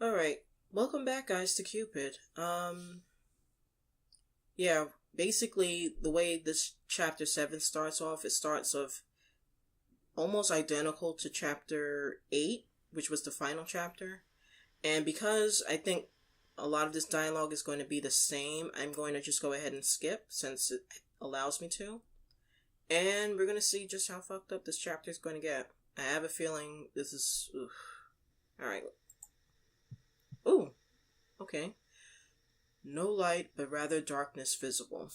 Alright, welcome back guys to Cupid. Yeah, basically the way this chapter 7 starts off, it starts off almost identical to chapter 8, which was the final chapter. And because I think a lot of this dialogue is going to be the same, I'm going to just go ahead and skip since it allows me to. And we're going to see just how fucked up this chapter is going to get. I have a feeling this is... Alright. Ooh, okay. No light, but rather darkness visible.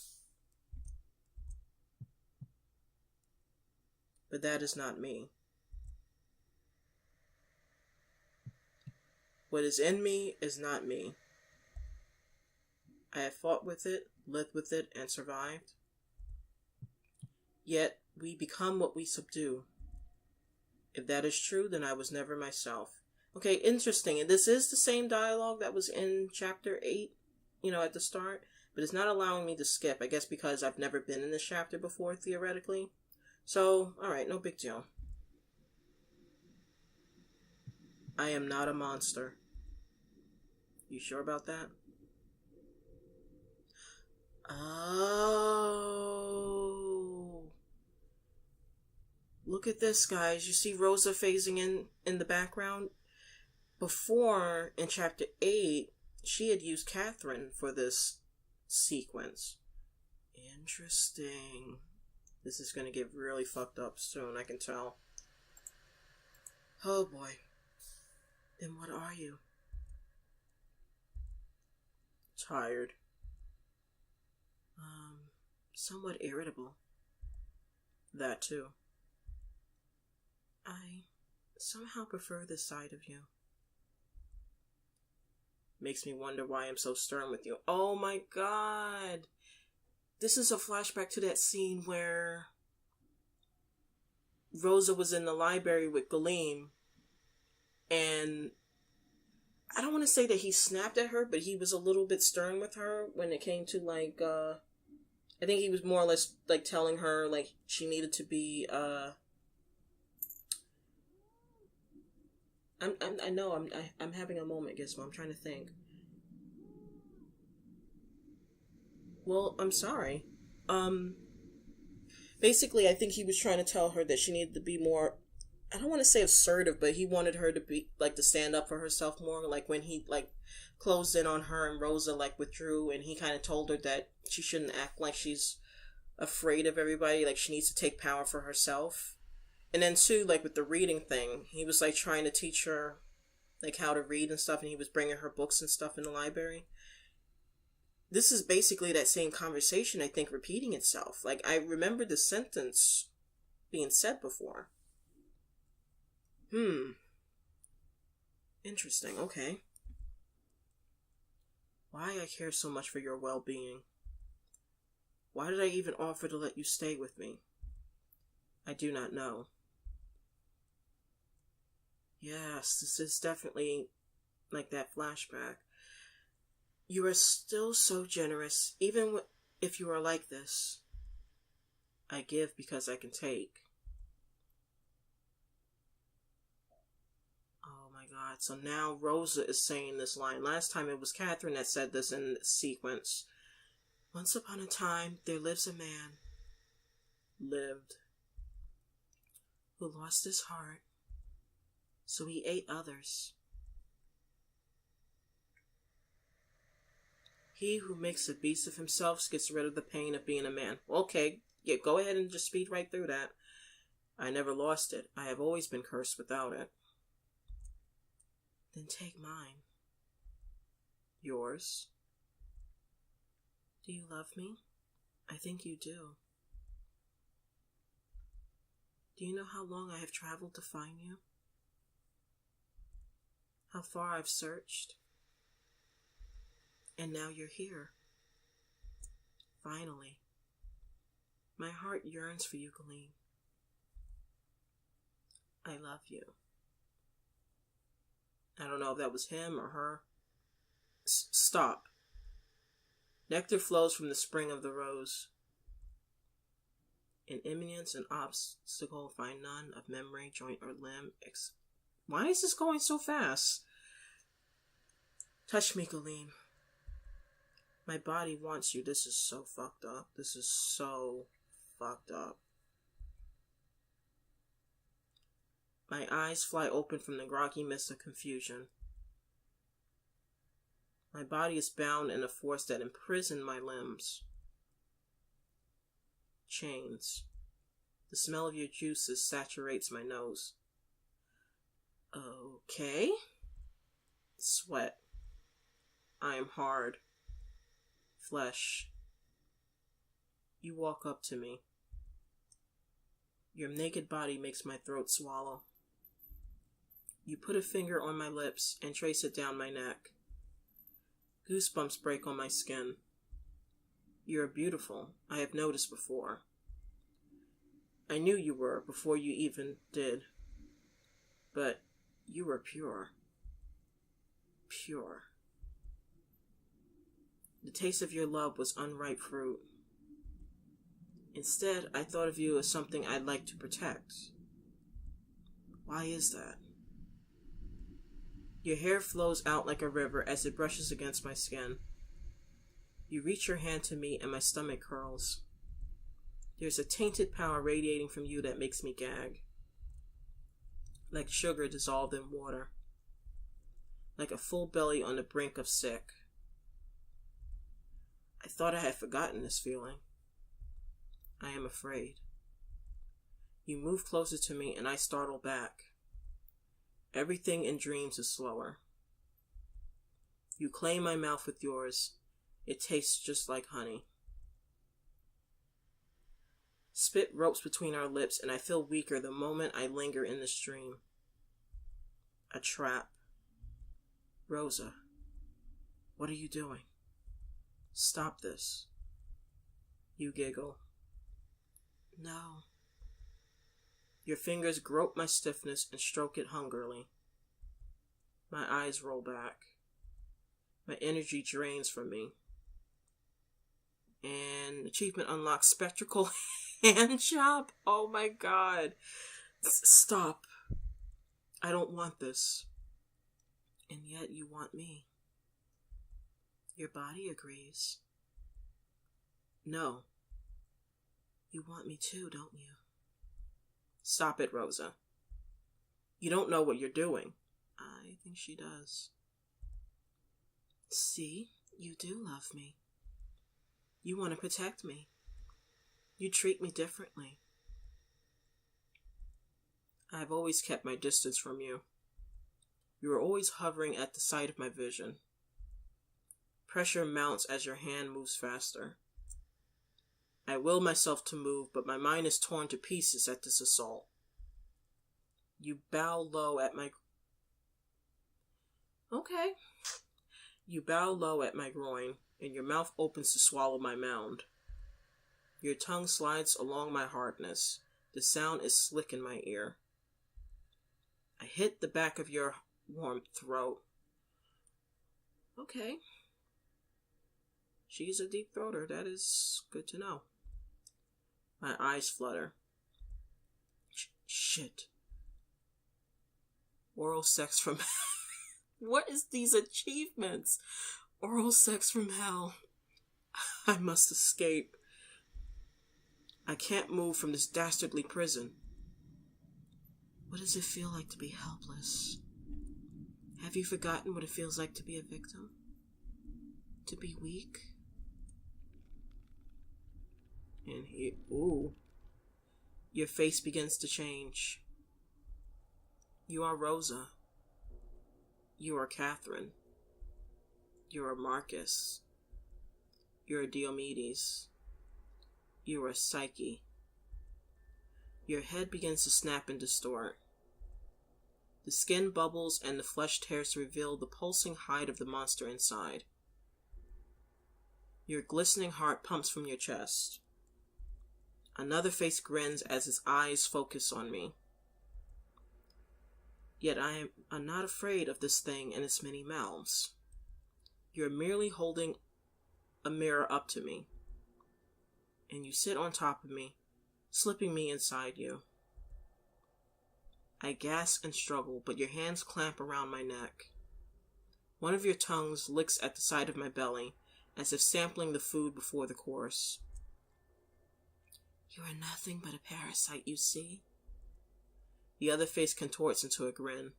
But that is not me. What is in me is not me. I have fought with it, lived with it, and survived. Yet, we become what we subdue. If that is true, then I was never myself. Okay, interesting. And this is the same dialogue that was in chapter 8, at the start. But it's not allowing me to skip, I guess because I've never been in this chapter before, theoretically. So, alright, no big deal. I am not a monster. You sure about that? Oh. Look at this, guys. You see Rosa phasing in the background? Before, in chapter 8, she had used Catherine for this sequence. Interesting. This is going to get really fucked up soon, I can tell. Oh boy. Then what are you? Tired. Somewhat irritable. That too. I somehow prefer this side of you. Makes me wonder why I'm so stern with you. Oh my god! This is a flashback to that scene where Rosa was in the library with Galeem, and I don't want to say that he snapped at her, but he was a little bit stern with her when it came to, I think he was more or less, telling her, she needed to be, I know, I'm having a moment, Gizmo. I'm trying to think. Well, I'm sorry. Basically, I think he was trying to tell her that she needed to be more, I don't want to say assertive, but he wanted her to be, to stand up for herself more, when he, closed in on her and Rosa, withdrew, and he kind of told her that she shouldn't act like she's afraid of everybody, she needs to take power for herself. And then too, with the reading thing, he was trying to teach her how to read and stuff, and he was bringing her books and stuff in the library. This is basically that same conversation, I think, repeating itself. I remember the sentence being said before. Interesting, okay. Why I care so much for your well-being. Why did I even offer to let you stay with me? I do not know. Yes, this is definitely that flashback. You are still so generous, even if you are like this. I give because I can take. Oh my god, so now Rosa is saying this line. Last time it was Catherine that said this in the sequence. Once upon a time, there lives a man. Lived. Who lost his heart. So he ate others. He who makes a beast of himself gets rid of the pain of being a man. Okay, yeah, go ahead and just speed right through that. I never lost it. I have always been cursed without it. Then take mine. Yours. Do you love me? I think you do. Do you know how long I have traveled to find you? How far I've searched? And now you're here. Finally. My heart yearns for you, Galeem. I love you. I don't know if that was him or her. Stop. Nectar flows from the spring of the rose. In imminence and obstacle, find none of memory, joint, or limb. Why is this going so fast? Touch me, Galeem. My body wants you. This is so fucked up. This is so fucked up. My eyes fly open from the groggy mist of confusion. My body is bound in a force that imprisoned my limbs. Chains. The smell of your juices saturates my nose. Okay. Sweat. I am hard. Flesh. You walk up to me. Your naked body makes my throat swallow. You put a finger on my lips and trace it down my neck. Goosebumps break on my skin. You are beautiful. I have noticed before. I knew you were before you even did. But you were pure. Pure. The taste of your love was unripe fruit. Instead, I thought of you as something I'd like to protect. Why is that? Your hair flows out like a river as it brushes against my skin. You reach your hand to me and my stomach curls. There's a tainted power radiating from you that makes me gag. Like sugar dissolved in water. Like a full belly on the brink of sick. I thought I had forgotten this feeling. I am afraid. You move closer to me and I startle back. Everything in dreams is slower. You claim my mouth with yours. It tastes just like honey. Spit ropes between our lips and I feel weaker the moment I linger in this dream. A trap. Rosa, what are you doing? Stop this. You giggle. No. Your fingers grope my stiffness and stroke it hungrily. My eyes roll back. My energy drains from me. And achievement unlocks spectral hand job. Oh my god. Stop. I don't want this. And yet you want me. Your body agrees. No. You want me too, don't you? Stop it, Rosa. You don't know what you're doing. I think she does. See, you do love me. You want to protect me. You treat me differently. I've always kept my distance from you. You are always hovering at the sight of my vision. Pressure mounts as your hand moves faster. I will myself to move, but my mind is torn to pieces at this assault. You bow low at my... Okay. You bow low at my groin, and your mouth opens to swallow my mound. Your tongue slides along my hardness. The sound is slick in my ear. I hit the back of your warm throat. Okay. She's a deep throater. That is good to know. My eyes flutter. Shit. Oral sex from... What is these achievements? Oral sex from hell. I must escape. I can't move from this dastardly prison. What does it feel like to be helpless? Have you forgotten what it feels like to be a victim? To be weak? And he, ooh, your face begins to change. You are Rosa. You are Catherine. You are Marcus. You are Diomedes. You are Psyche. Your head begins to snap and distort. The skin bubbles and the flesh tears to reveal the pulsing hide of the monster inside. Your glistening heart pumps from your chest. Another face grins as his eyes focus on me. Yet I'm not afraid of this thing and its many mouths. You're merely holding a mirror up to me, and you sit on top of me, slipping me inside you. I gasp and struggle, but your hands clamp around my neck. One of your tongues licks at the side of my belly, as if sampling the food before the course. You are nothing but a parasite, you see? The other face contorts into a grin.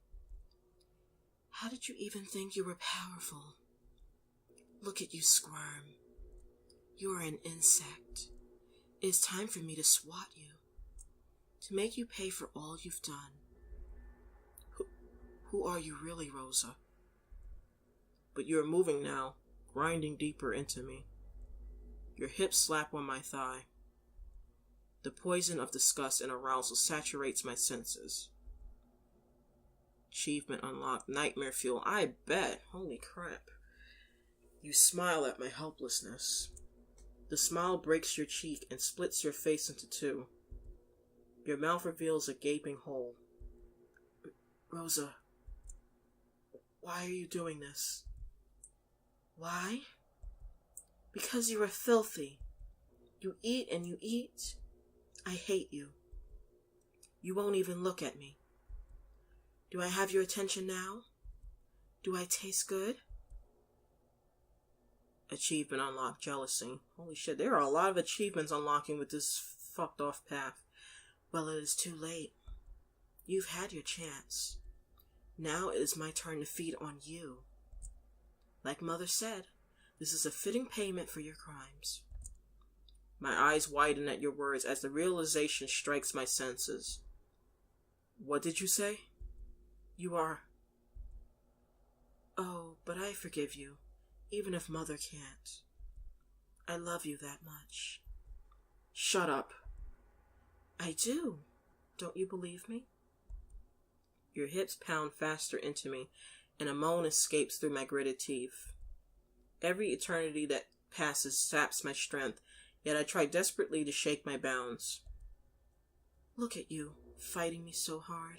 How did you even think you were powerful? Look at you squirm. You are an insect. It is time for me to swat you, to make you pay for all you've done. Who are you really, Rosa? But you are moving now, grinding deeper into me. Your hips slap on my thigh. The poison of disgust and arousal saturates my senses. Achievement unlocked. Nightmare fuel. I bet. Holy crap. You smile at my helplessness. The smile breaks your cheek and splits your face into two. Your mouth reveals a gaping hole. Rosa, why are you doing this? Why? Because you are filthy. You eat and you eat. I hate you. You won't even look at me. Do I have your attention now? Do I taste good? Achievement unlocked. Jealousy. Holy shit, there are a lot of achievements unlocking with this fucked off path. Well, it is too late. You've had your chance. Now it is my turn to feed on you. Like Mother said, this is a fitting payment for your crimes. My eyes widen at your words as the realization strikes my senses. What did you say? You are... Oh, but I forgive you, even if Mother can't. I love you that much. Shut up. I do. Don't you believe me? Your hips pound faster into me, and a moan escapes through my gritted teeth. Every eternity that passes saps my strength, yet I try desperately to shake my bounds. Look at you, fighting me so hard.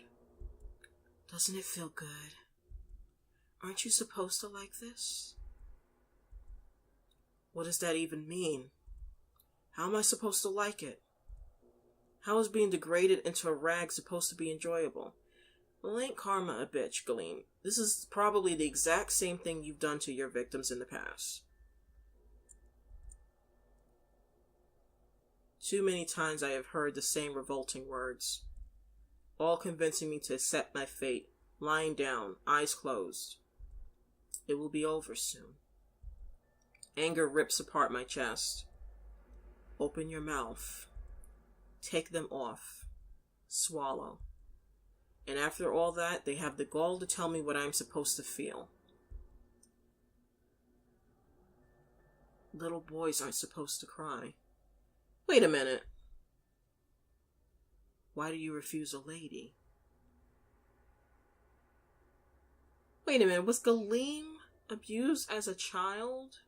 Doesn't it feel good? Aren't you supposed to like this? What does that even mean? How am I supposed to like it? How is being degraded into a rag supposed to be enjoyable? Well, ain't karma a bitch, Galeem? This is probably the exact same thing you've done to your victims in the past. Too many times I have heard the same revolting words, all convincing me to accept my fate, lying down, eyes closed. It will be over soon. Anger rips apart my chest. Open your mouth. Take them off. Swallow. And after all that, they have the gall to tell me what I'm supposed to feel. Little boys aren't supposed to cry. Wait a minute. Why do you refuse a lady? Wait a minute, was Galeem abused as a child?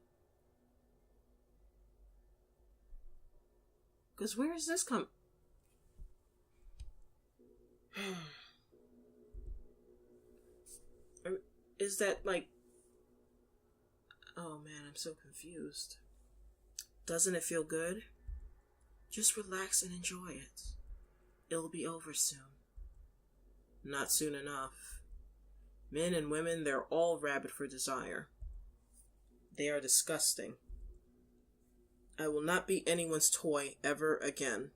Because where is this come? Is that like... Oh man, I'm so confused. Doesn't it feel good? Just relax and enjoy it. It'll be over soon. Not soon enough. Men and women, they're all rabid for desire. They are disgusting. I will not be anyone's toy ever again.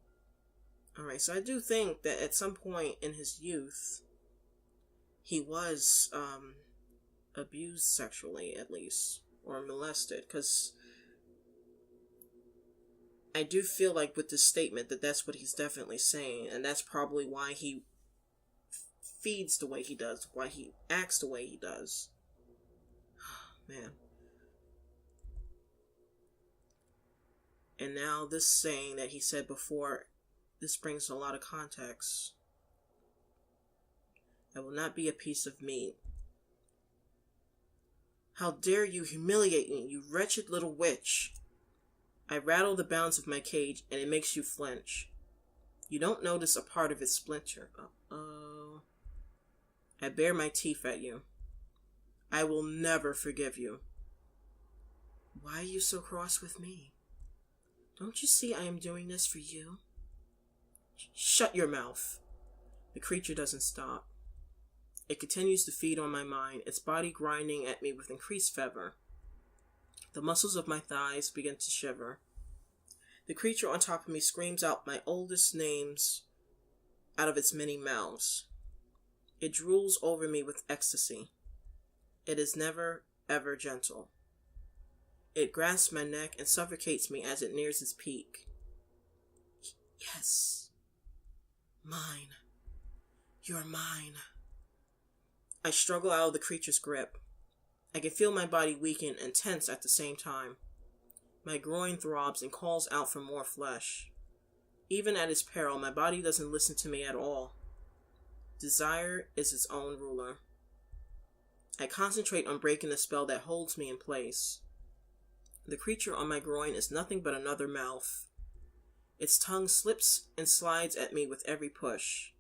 Alright, so I do think that at some point in his youth, he was abused sexually, at least, or molested, because I do feel like with this statement that that's what he's definitely saying, and that's probably why he feeds the way he does, why he acts the way he does. Man. And now this saying that he said before, this brings a lot of context. I will not be a piece of meat. How dare you humiliate me, you wretched little witch. I rattle the bounds of my cage, and it makes you flinch. You don't notice a part of it splinter. Uh-oh. I bare my teeth at you. I will never forgive you. Why are you so cross with me? Don't you see I am doing this for you? Shut your mouth. The creature doesn't stop. It continues to feed on my mind, its body grinding at me with increased fervor. The muscles of my thighs begin to shiver. The creature on top of me screams out my oldest names out of its many mouths. It drools over me with ecstasy. It is never, ever gentle. It grasps my neck and suffocates me as it nears its peak. Yes. Mine. You're mine. I struggle out of the creature's grip. I can feel my body weaken and tense at the same time. My groin throbs and calls out for more flesh. Even at its peril, my body doesn't listen to me at all. Desire is its own ruler. I concentrate on breaking the spell that holds me in place. The creature on my groin is nothing but another mouth. Its tongue slips and slides at me with every push.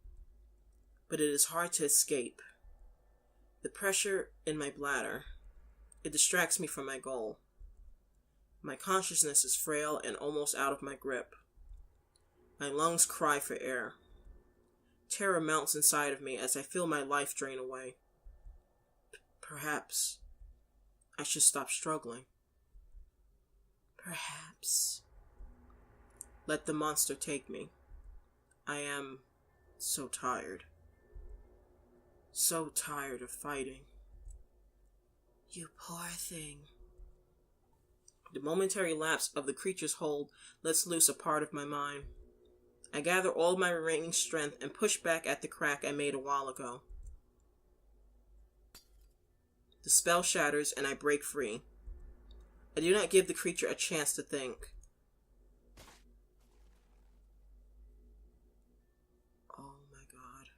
But it is hard to escape. The pressure in my bladder, it distracts me from my goal. My consciousness is frail and almost out of my grip. My lungs cry for air. Terror mounts inside of me as I feel my life drain away. Perhaps I should stop struggling. Perhaps. Let the monster take me. I am so tired. So tired of fighting. You poor thing. The momentary lapse of the creature's hold lets loose a part of my mind. I gather all my remaining strength and push back at the crack I made a while ago. The spell shatters and I break free. I do not give the creature a chance to think. Oh my god.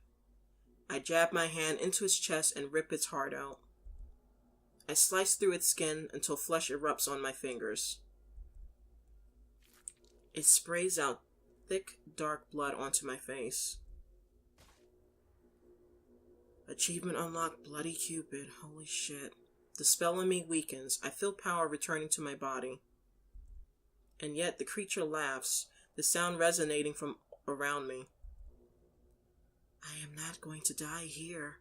I jab my hand into its chest and rip its heart out. I slice through its skin until flesh erupts on my fingers. It sprays out thick, dark blood onto my face. Achievement unlocked, Bloody Cupid. Holy shit. The spell on me weakens. I feel power returning to my body. And yet the creature laughs, the sound resonating from around me. I am not going to die here.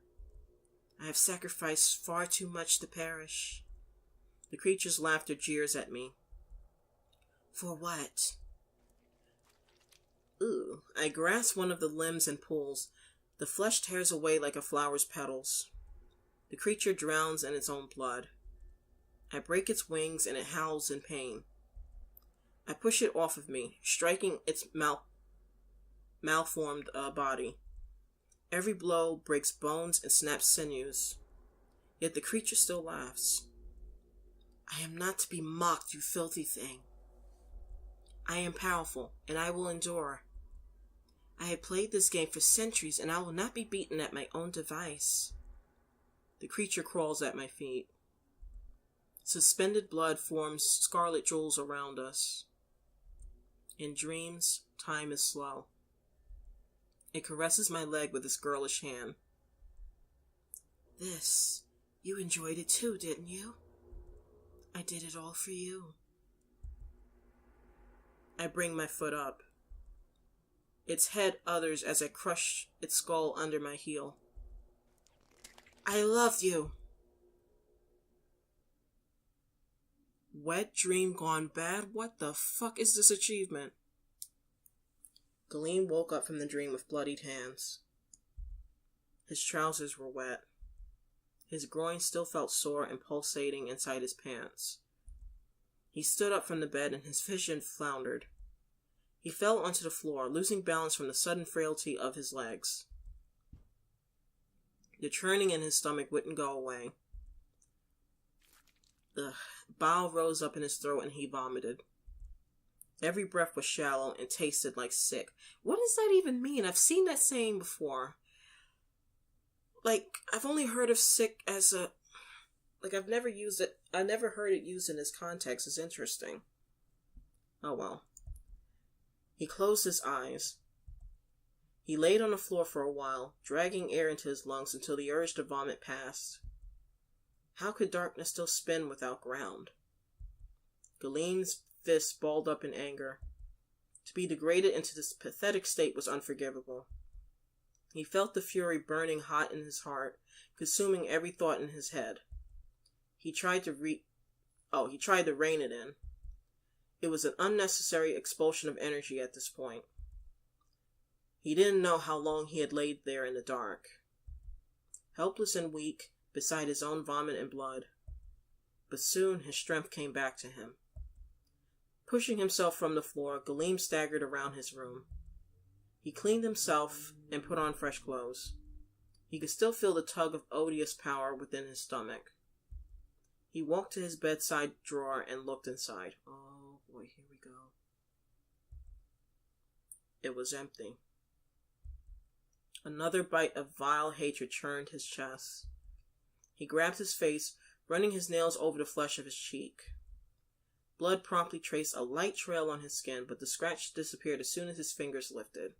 I have sacrificed far too much to perish. The creature's laughter jeers at me. For what? Ooh. I grasp one of the limbs and pulls. The flesh tears away like a flower's petals. The creature drowns in its own blood. I break its wings and it howls in pain. I push it off of me, striking its malformed body. Every blow breaks bones and snaps sinews. Yet the creature still laughs. I am not to be mocked, you filthy thing. I am powerful, and I will endure. I have played this game for centuries, and I will not be beaten at my own device. The creature crawls at my feet. Suspended blood forms scarlet jewels around us. In dreams, time is slow. It caresses my leg with its girlish hand. This, you enjoyed it too, didn't you? I did it all for you. I bring my foot up. Its head utters as I crush its skull under my heel. I loved you. Wet dream gone bad? What the fuck is this achievement? Galeem woke up from the dream with bloodied hands. His trousers were wet. His groin still felt sore and pulsating inside his pants. He stood up from the bed and his vision floundered. He fell onto the floor, losing balance from the sudden frailty of his legs. The churning in his stomach wouldn't go away. The bile rose up in his throat and he vomited. Every breath was shallow and tasted like sick. What does that even mean? I've seen that saying before. Like, I've only heard of sick as a... Like, I've never used it. I never heard it used in this context. It's interesting. Oh well. He closed his eyes. He laid on the floor for a while, dragging air into his lungs until the urge to vomit passed. How could darkness still spin without ground? Galeem's fists balled up in anger. To be degraded into this pathetic state was unforgivable. He felt the fury burning hot in his heart, consuming every thought in his head. He tried to rein it in. It was an unnecessary expulsion of energy at this point. He didn't know how long he had laid there in the dark, helpless and weak, beside his own vomit and blood. But soon his strength came back to him. Pushing himself from the floor, Galeem staggered around his room. He cleaned himself and put on fresh clothes. He could still feel the tug of odious power within his stomach. He walked to his bedside drawer and looked inside. Oh boy, here we go. It was empty. Another bite of vile hatred churned his chest. He grabbed his face, running his nails over the flesh of his cheek. Blood promptly traced a light trail on his skin, but the scratch disappeared as soon as his fingers lifted.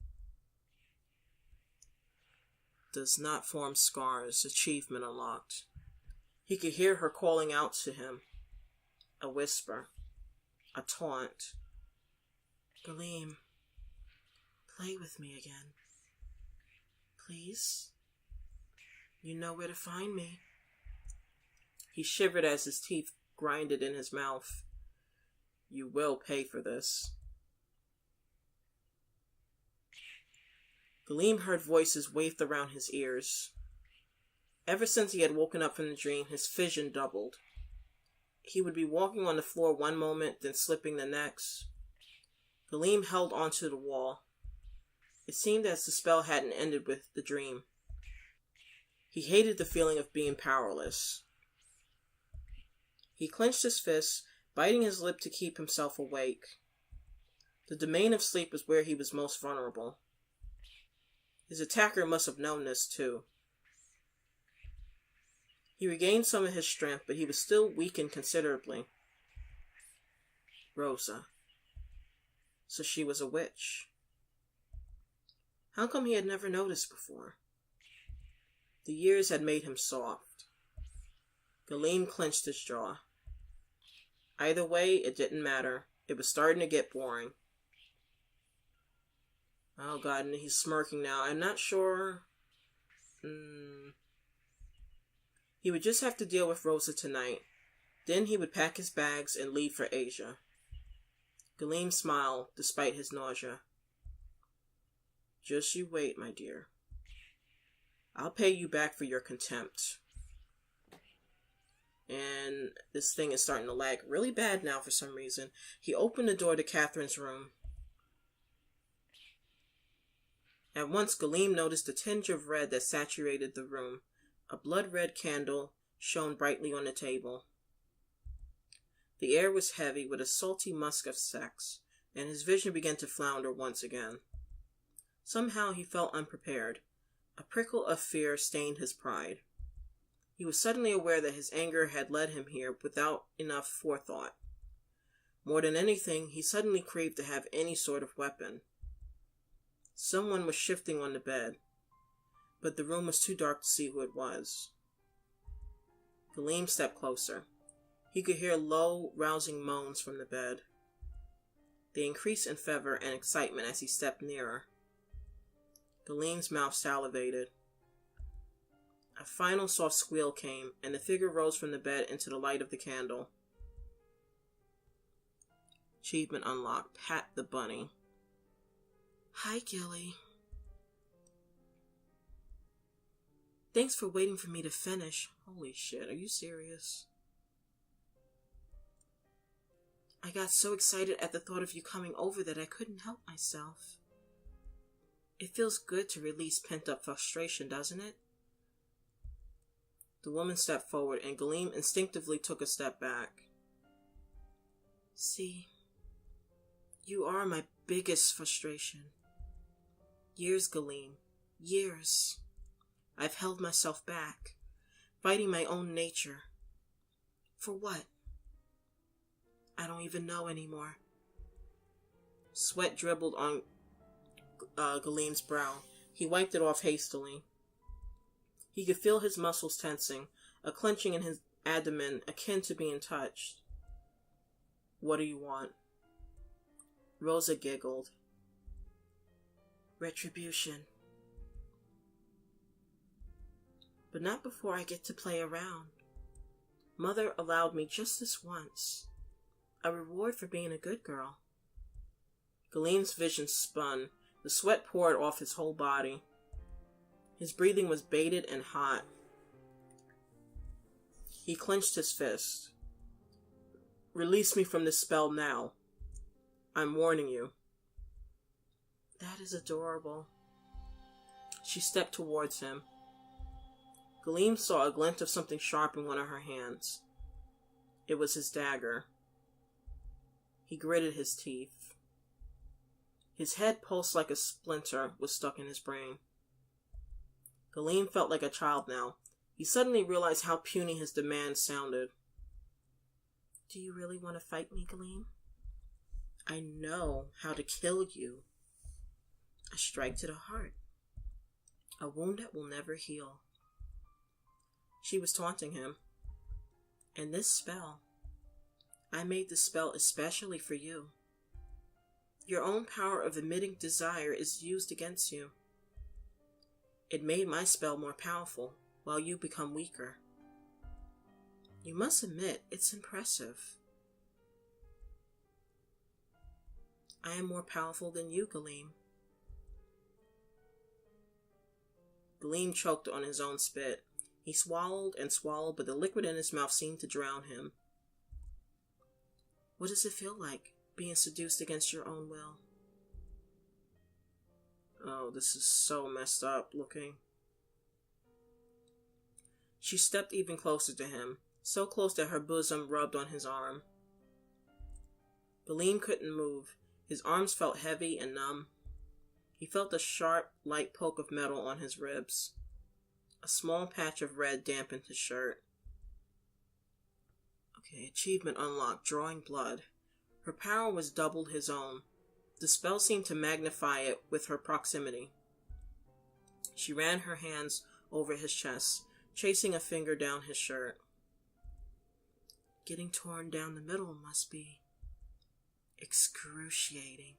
Does not form scars. Achievement unlocked. He could hear her calling out to him. A whisper. A taunt. Galeem, play with me again. Please? You know where to find me. He shivered as his teeth grinded in his mouth. You will pay for this. Galeem heard voices wafted around his ears. Ever since he had woken up from the dream, his vision doubled. He would be walking on the floor one moment, then slipping the next. Galeem held onto the wall. It seemed as the spell hadn't ended with the dream. He hated the feeling of being powerless. He clenched his fists, biting his lip to keep himself awake. The domain of sleep was where he was most vulnerable. His attacker must have known this too. He regained some of his strength, but he was still weakened considerably. Rosa. So she was a witch. How come he had never noticed before? The years had made him soft. Galeem clenched his jaw. Either way, it didn't matter. It was starting to get boring. Oh god, and he's smirking now. I'm not sure. He would just have to deal with Rosa tonight. Then he would pack his bags and leave for Asia. Galeem smiled, despite his nausea. Just you wait, my dear. I'll pay you back for your contempt. And this thing is starting to lag really bad now for some reason. He opened the door to Catherine's room. At once, Galeem noticed a tinge of red that saturated the room. A blood-red candle shone brightly on the table. The air was heavy with a salty musk of sex, and his vision began to flounder once again. Somehow he felt unprepared. A prickle of fear stained his pride. He was suddenly aware that his anger had led him here without enough forethought. More than anything, he suddenly craved to have any sort of weapon. Someone was shifting on the bed, but the room was too dark to see who it was. Galeem stepped closer. He could hear low, rousing moans from the bed. They increased in fervor and excitement as he stepped nearer. Galeem's mouth salivated. A final soft squeal came, and the figure rose from the bed into the light of the candle. Achievement unlocked. Pat the bunny. Hi, Gilly. Thanks for waiting for me to finish. Holy shit, are you serious? I got so excited at the thought of you coming over that I couldn't help myself. It feels good to release pent-up frustration, doesn't it? The woman stepped forward, and Galeem instinctively took a step back. See, you are my biggest frustration. Years, Galeem. Years. I've held myself back, fighting my own nature. For what? I don't even know anymore. Sweat dribbled on Galeem's brow. He wiped it off hastily. He could feel his muscles tensing, a clenching in his abdomen akin to being touched. What do you want? Rosa giggled. Retribution. But not before I get to play around. Mother allowed me just this once. A reward for being a good girl. Galeem's vision spun. The sweat poured off his whole body. His breathing was bated and hot. He clenched his fist. Release me from this spell now. I'm warning you. That is adorable. She stepped towards him. Galeem saw a glint of something sharp in one of her hands. It was his dagger. He gritted his teeth. His head pulsed like a splinter was stuck in his brain. Galeem felt like a child now. He suddenly realized how puny his demands sounded. Do you really want to fight me, Galeem? I know how to kill you. A strike to the heart. A wound that will never heal. She was taunting him. And this spell, I made the spell especially for you. Your own power of emitting desire is used against you. It made my spell more powerful, while you become weaker. You must admit, it's impressive. I am more powerful than you, Galeem. Galeem choked on his own spit. He swallowed and swallowed, but the liquid in his mouth seemed to drown him. What does it feel like, being seduced against your own will? Oh, this is so messed up looking. She stepped even closer to him, so close that her bosom rubbed on his arm. Galeem couldn't move. His arms felt heavy and numb. He felt a sharp, light poke of metal on his ribs. A small patch of red dampened his shirt. Okay, achievement unlocked, drawing blood. Her power was double his own. The spell seemed to magnify it with her proximity. She ran her hands over his chest, chasing a finger down his shirt. Getting torn down the middle must be excruciating.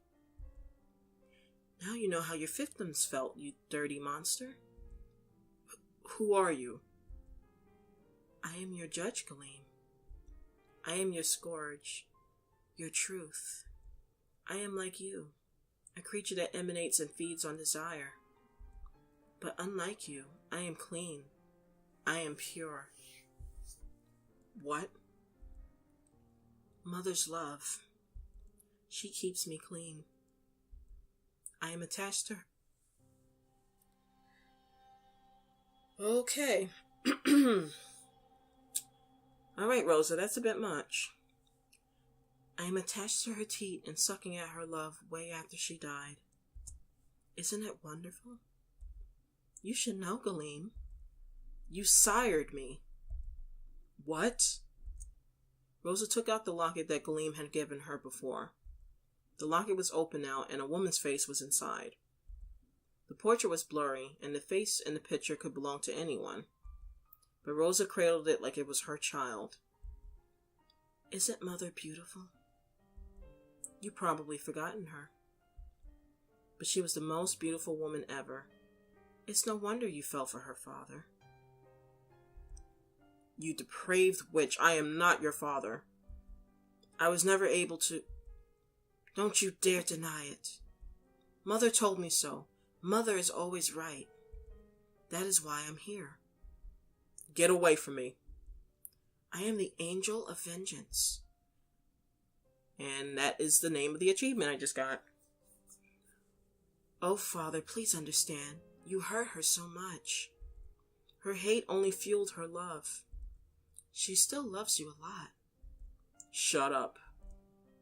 Now you know how your victims felt, you dirty monster. Who are you? I am your judge, Galeem. I am your scourge, your truth. I am like you, a creature that emanates and feeds on desire. But unlike you, I am clean. I am pure. What? Mother's love. She keeps me clean. I am attached to her. Okay. Alright, Rosa, that's a bit much. I am attached to her teat and sucking at her love way after she died. Isn't it wonderful? You should know, Galeem. You sired me. What? Rosa took out the locket that Galeem had given her before. The locket was open now, and a woman's face was inside. The portrait was blurry, and the face in the picture could belong to anyone. But Rosa cradled it like it was her child. Isn't Mother beautiful? You've probably forgotten her. But she was the most beautiful woman ever. It's no wonder you fell for her father. You depraved witch, I am not your father. I was never able to... Don't you dare deny it. Mother told me so. Mother is always right. That is why I'm here. Get away from me. I am the Angel of Vengeance. And that is the name of the achievement I just got. Oh, Father, please understand. You hurt her so much. Her hate only fueled her love. She still loves you a lot. Shut up.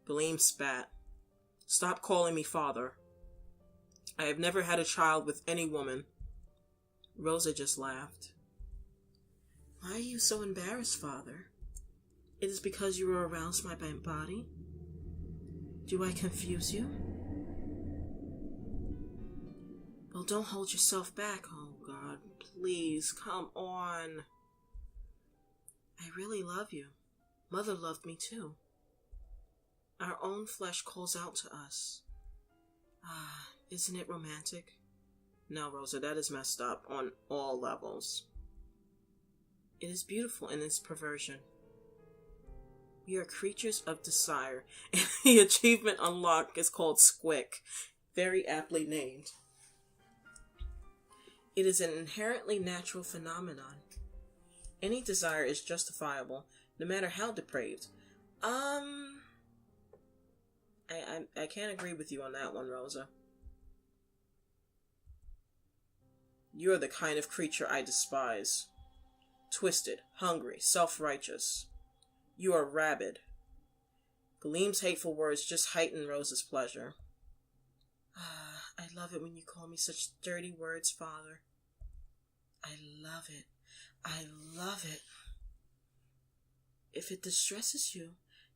Galeem spat. Stop calling me father. I have never had a child with any woman. Rosa just laughed. Why are you so embarrassed, Father? It is because you were aroused by my body? Do I confuse you? Well, don't hold yourself back. Oh, God, please, come on. I really love you. Mother loved me too. Our own flesh calls out to us. Ah, isn't it romantic? No, Rosa, that is messed up on all levels. It is beautiful in its perversion. We are creatures of desire, and the achievement unlocked is called Squick, very aptly named. It is an inherently natural phenomenon. Any desire is justifiable, no matter how depraved. I can't agree with you on that one, Rosa. You are the kind of creature I despise. Twisted, hungry, self-righteous. You are rabid. Galeem's hateful words just heighten Rosa's pleasure. Ah, I love it when you call me such dirty words, Father. I love it. I love it. If it distresses you,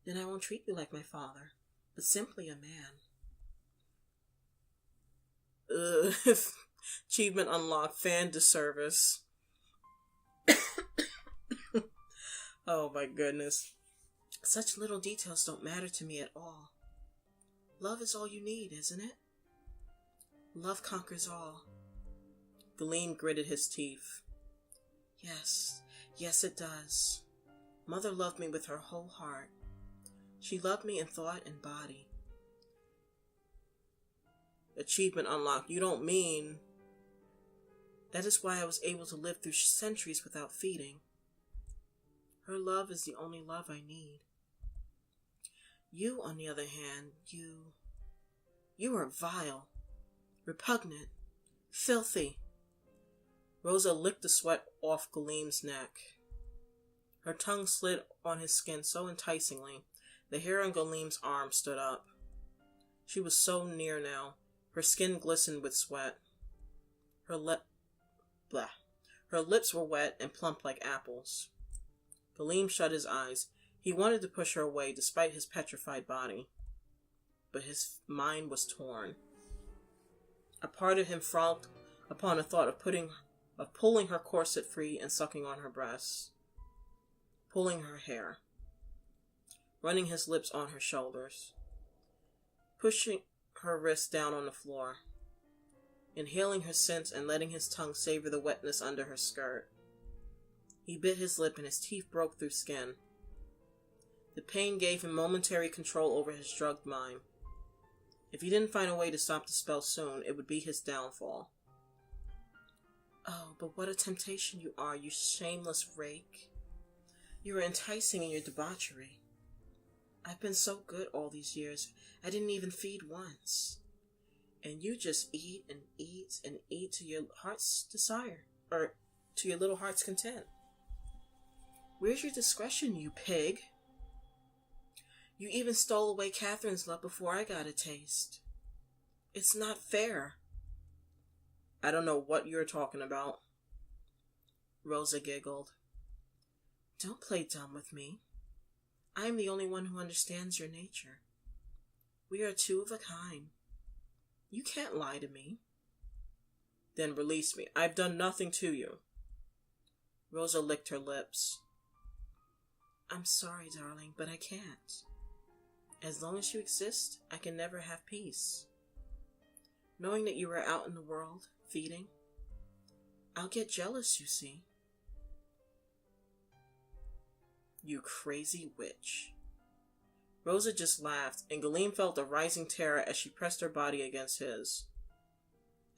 then I won't treat you like my father, but simply a man. Achievement unlocked, fan disservice. Oh my goodness. Such little details don't matter to me at all. Love is all you need, isn't it? Love conquers all. Galeem gritted his teeth. Yes, it does. Mother loved me with her whole heart. She loved me in thought and body. Achievement unlocked. You don't mean... That is why I was able to live through centuries without feeding. Her love is the only love I need. You, on the other hand, you are vile, repugnant, filthy. Rosa licked the sweat off Galeem's neck. Her tongue slid on his skin so enticingly, the hair on Galeem's arm stood up. She was so near now. Her skin glistened with sweat. Her lips were wet and plump like apples. Galeem shut his eyes. He wanted to push her away despite his petrified body. But his mind was torn. A part of him frolicked upon the thought of pulling her corset free and sucking on her breasts. Pulling her hair. Running his lips on her shoulders. Pushing her wrists down on the floor. Inhaling her scents and letting his tongue savor the wetness under her skirt. He bit his lip and his teeth broke through skin. The pain gave him momentary control over his drugged mind. If he didn't find a way to stop the spell soon, it would be his downfall. Oh, but what a temptation you are, you shameless rake. You are enticing in your debauchery. I've been so good all these years, I didn't even feed once. And you just eat and eat and eat to your heart's desire, or to your little heart's content. Where's your discretion, you pig? You even stole away Catherine's love before I got a taste. It's not fair. I don't know what you're talking about. Rosa giggled. Don't play dumb with me. I am the only one who understands your nature. We are two of a kind. You can't lie to me. Then release me. I've done nothing to you. Rosa licked her lips. I'm sorry, darling, but I can't. As long as you exist, I can never have peace. Knowing that you are out in the world, feeding, I'll get jealous, you see. You crazy witch. Rosa just laughed, and Galeem felt a rising terror as she pressed her body against his.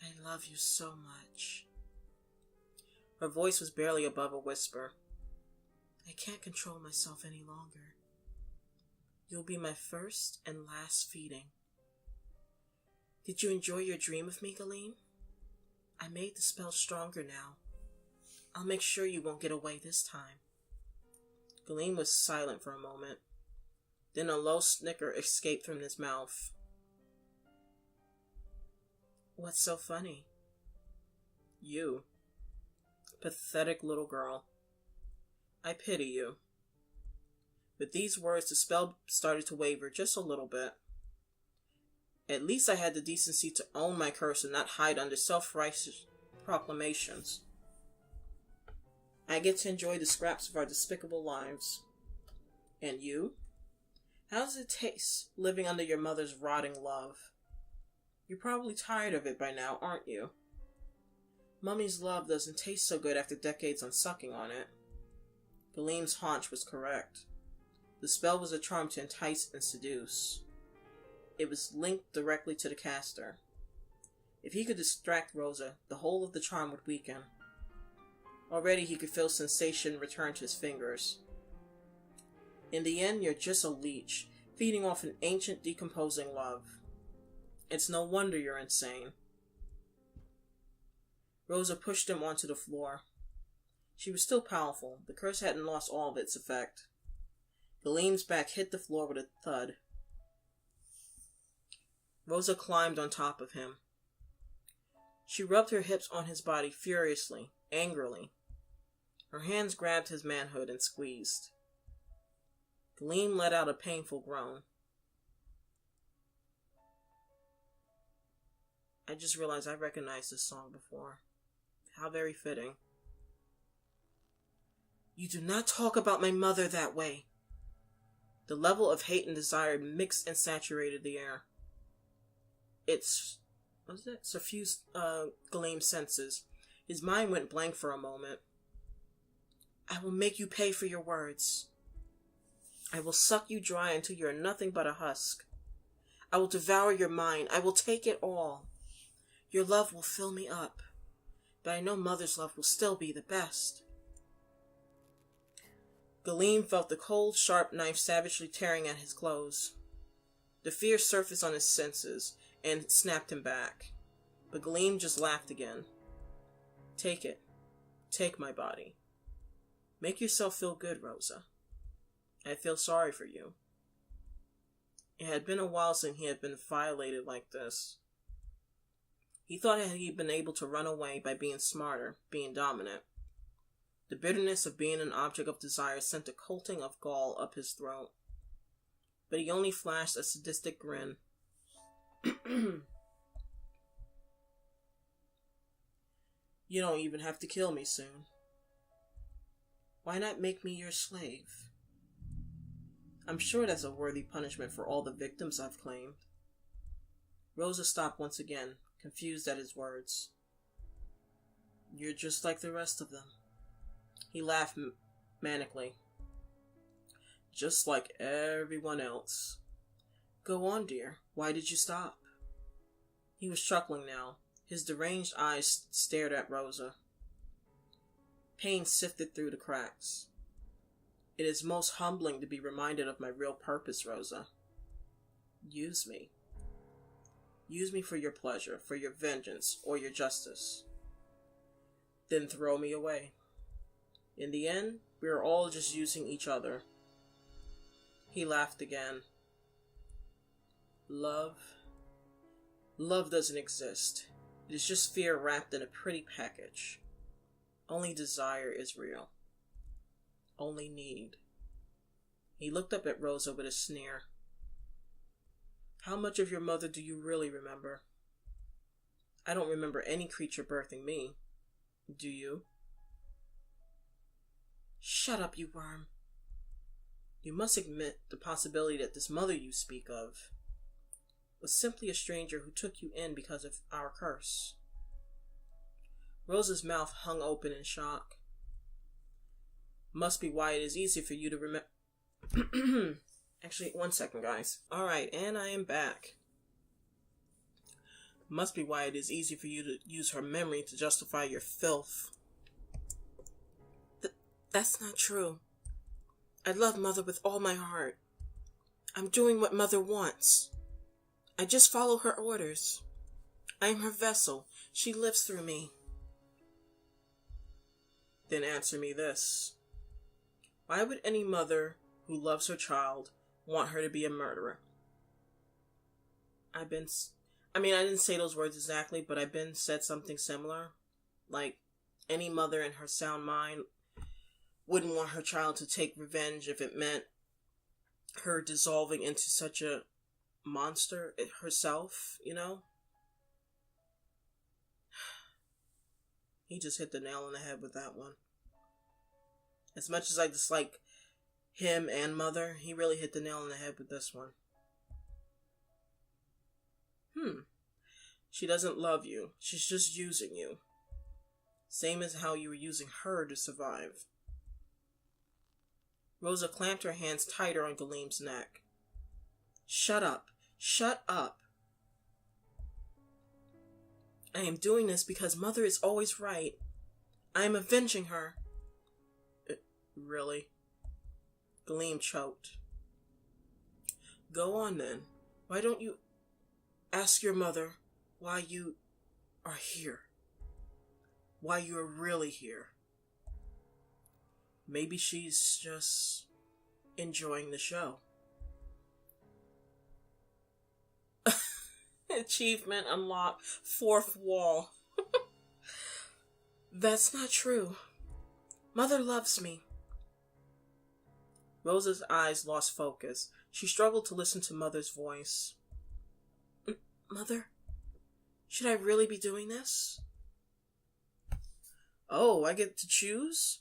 I love you so much. Her voice was barely above a whisper. I can't control myself any longer. You'll be my first and last feeding. Did you enjoy your dream of me, Galeem? I made the spell stronger now. I'll make sure you won't get away this time. Galeem was silent for a moment. Then a low snicker escaped from his mouth. What's so funny? You. Pathetic little girl. I pity you. With these words, the spell started to waver just a little bit. At least I had the decency to own my curse and not hide under self-righteous proclamations. I get to enjoy the scraps of our despicable lives. And you? How does it taste, living under your mother's rotting love? You're probably tired of it by now, aren't you? Mummy's love doesn't taste so good after decades on sucking on it. Galeem's haunch was correct. The spell was a charm to entice and seduce. It was linked directly to the caster. If he could distract Rosa, the whole of the charm would weaken. Already he could feel sensation return to his fingers. In the end, you're just a leech, feeding off an ancient, decomposing love. It's no wonder you're insane. Rosa pushed him onto the floor. She was still powerful. The curse hadn't lost all of its effect. Galeem's back hit the floor with a thud. Rosa climbed on top of him. She rubbed her hips on his body furiously, angrily. Her hands grabbed his manhood and squeezed. Galeem let out a painful groan. I just realized I recognized this song before. How very fitting. You do not talk about my mother that way. The level of hate and desire mixed and saturated the air. Suffused Galeem's senses. His mind went blank for a moment. I will make you pay for your words. I will suck you dry until you are nothing but a husk. I will devour your mind. I will take it all. Your love will fill me up, but I know Mother's love will still be the best. Galeem felt the cold, sharp knife savagely tearing at his clothes. The fear surfaced on his senses and snapped him back, but Galeem just laughed again. Take it. Take my body. Make yourself feel good, Rosa. I feel sorry for you. It had been a while since he had been violated like this. He thought that he'd been able to run away by being smarter, being dominant. The bitterness of being an object of desire sent a coating of gall up his throat. But he only flashed a sadistic grin. You don't even have to kill me soon. Why not make me your slave? I'm sure that's a worthy punishment for all the victims I've claimed. Rosa stopped once again, confused at his words. You're just like the rest of them. He laughed manically. Just like everyone else. Go on, dear. Why did you stop? He was chuckling now. His deranged eyes stared at Rosa. Pain sifted through the cracks. It is most humbling to be reminded of my real purpose, Rosa. Use me. Use me for your pleasure, for your vengeance, or your justice. Then throw me away. In the end, we are all just using each other. He laughed again. Love doesn't exist. It is just fear wrapped in a pretty package. Only desire is real. Only need. He looked up at Rosa with a sneer. How much of your mother do you really remember? I don't remember any creature birthing me. Do you? Shut up, you worm. You must admit the possibility that this mother you speak of was simply a stranger who took you in because of our curse. Rosa's mouth hung open in shock. Must be why it is easy for you to remember. Actually, 1 second, guys. Alright, and I am back. Must be why it is easy for you to use her memory to justify your filth. That's not true. I love Mother with all my heart. I'm doing what Mother wants. I just follow her orders. I am her vessel. She lives through me. Then answer me this. Why would any mother who loves her child want her to be a murderer? I didn't say those words exactly, but I've been said something similar. Like, any mother in her sound mind wouldn't want her child to take revenge if it meant her dissolving into such a monster herself, you know? He just hit the nail on the head with that one. As much as I dislike him and Mother, he really hit the nail on the head with this one. She doesn't love you. She's just using you. Same as how you were using her to survive. Rosa clamped her hands tighter on Galeem's neck. Shut up. Shut up. I am doing this because Mother is always right. I am avenging her. Really? Galeem choked. Go on then. Why don't you ask your mother why you are here? Why you are really here? Maybe she's just enjoying the show. Achievement unlocked. 4th wall. That's not true. Mother loves me. Rosa's eyes lost focus. She struggled to listen to Mother's voice. Mother? Should I really be doing this? Oh, I get to choose?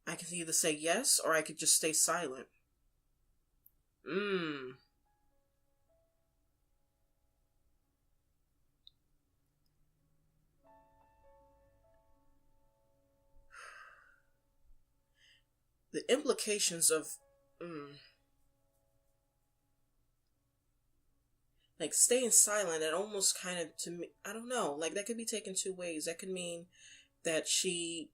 I can either say yes, or I could just stay silent. The implications of, like, staying silent, it almost kind of, to me, I don't know, like, that could be taken 2 ways. That could mean that she,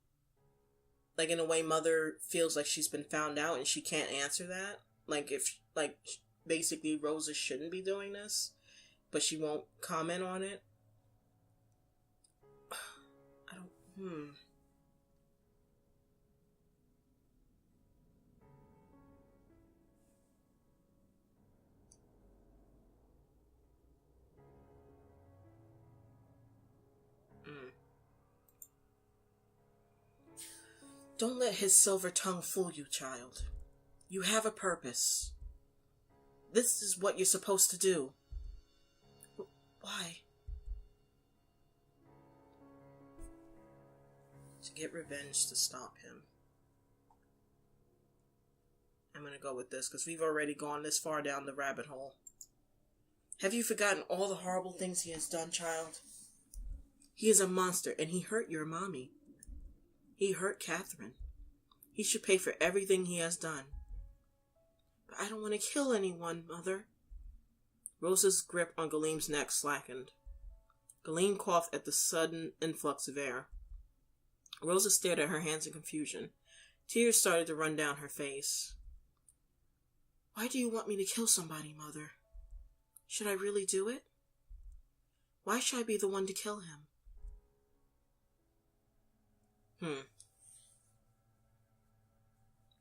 like, in a way, Mother feels like she's been found out and she can't answer that. Like, if, like, basically Rosa shouldn't be doing this, but she won't comment on it. I don't, Don't let his silver tongue fool you, child. You have a purpose. This is what you're supposed to do. Why? To get revenge, to stop him. I'm gonna go with this, because we've already gone this far down the rabbit hole. Have you forgotten all the horrible things he has done, child? He is a monster, and he hurt your mommy. He hurt Catherine. He should pay for everything he has done. But I don't want to kill anyone, Mother. Rosa's grip on Galeem's neck slackened. Galeem coughed at the sudden influx of air. Rosa stared at her hands in confusion. Tears started to run down her face. Why do you want me to kill somebody, Mother? Should I really do it? Why should I be the one to kill him?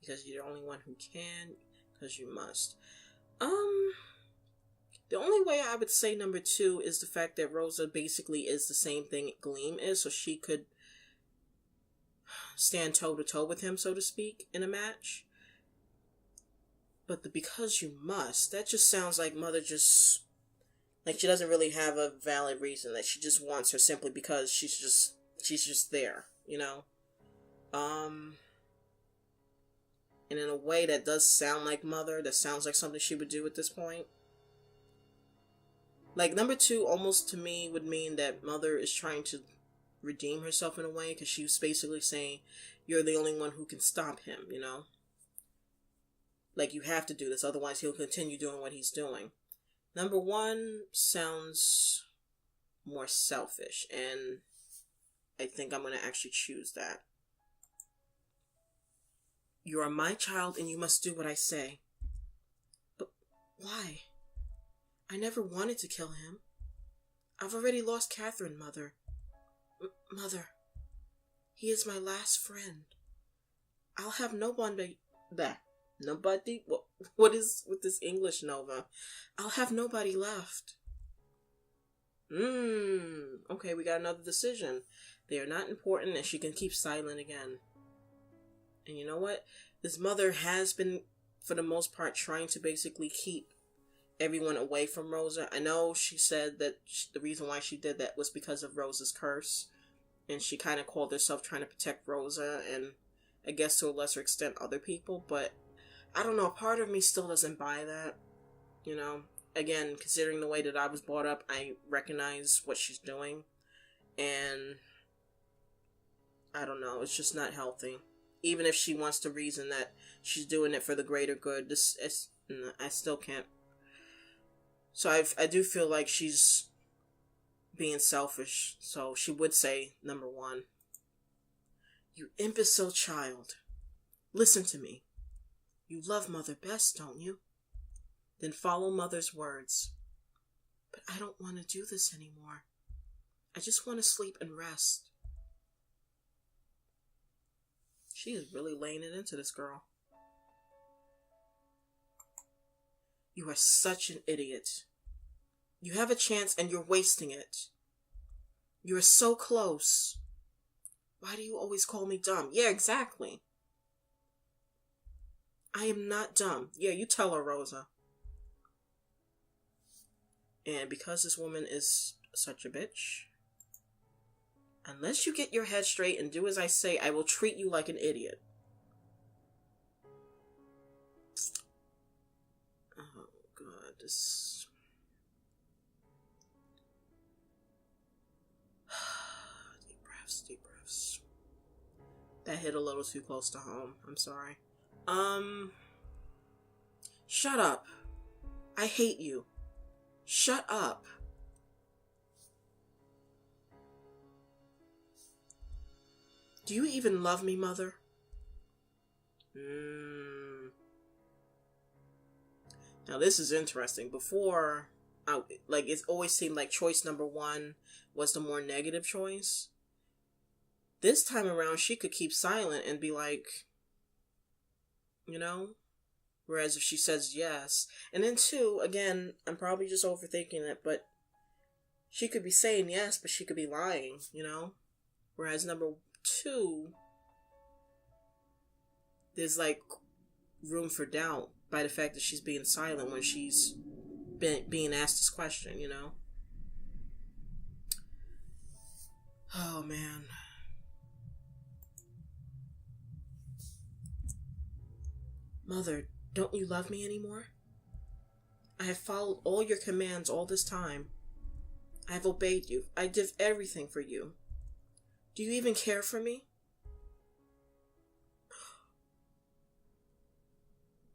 Because you're the only one who can, because you must. The only way I would say number 2 is the fact that Rosa basically is the same thing Galeem is, so she could stand toe-to-toe with him, so to speak, in a match. But the because you must, that just sounds like Mother just, like, she doesn't really have a valid reason, that she just wants her simply because she's just there, you know? And in a way that does sound like Mother, that sounds like something she would do at this point. Like, number 2 almost to me would mean that Mother is trying to redeem herself in a way, because she was basically saying, you're the only one who can stop him, you know? Like, you have to do this, otherwise he'll continue doing what he's doing. Number 1 sounds more selfish, and I think I'm going to actually choose that. You are my child, and you must do what I say. But why? I never wanted to kill him. I've already lost Catherine, Mother. Mother, he is my last friend. I'll have nobody back. Nobody? What is with this English, Nova? I'll have nobody left. Okay, we got another decision. They are not important, and she can keep silent again. And you know what? This Mother has been, for the most part, trying to basically keep everyone away from Rosa. I know she said that the reason why she did that was because of Rosa's curse, and she kind of called herself trying to protect Rosa, and I guess to a lesser extent other people, but I don't know, part of me still doesn't buy that, you know? Again, considering the way that I was brought up, I recognize what she's doing, and I don't know, it's just not healthy. Even if she wants to reason that she's doing it for the greater good, I still can't. So I do feel like she's being selfish, so she would say, number one, "You imbecile child, listen to me. You love Mother best, don't you? Then follow Mother's words. But I don't want to do this anymore. I just want to sleep and rest." She is really laying it into this girl. "You are such an idiot. You have a chance and you're wasting it. You are so close. Why do you always call me dumb?" Yeah, exactly. "I am not dumb." Yeah, you tell her, Rosa. And because this woman is such a bitch, unless you get your head straight and do as I say, I will treat you like an idiot. Oh, God, this... Deep breaths. That hit a little too close to home. I'm sorry. Shut up. I hate you. Shut up. Do you even love me, Mother? Now this is interesting. Before, it always seemed like choice number one was the more negative choice. This time around, she could keep silent and be like, you know? Whereas if she says yes, and then two, again, I'm probably just overthinking it, but she could be saying yes, but she could be lying, you know? Whereas number two, there's room for doubt by the fact that she's being silent when she's being asked this question, you know? Oh, man. Mother, don't you love me anymore? I have followed all your commands all this time. I have obeyed you. I did everything for you. Do you even care for me?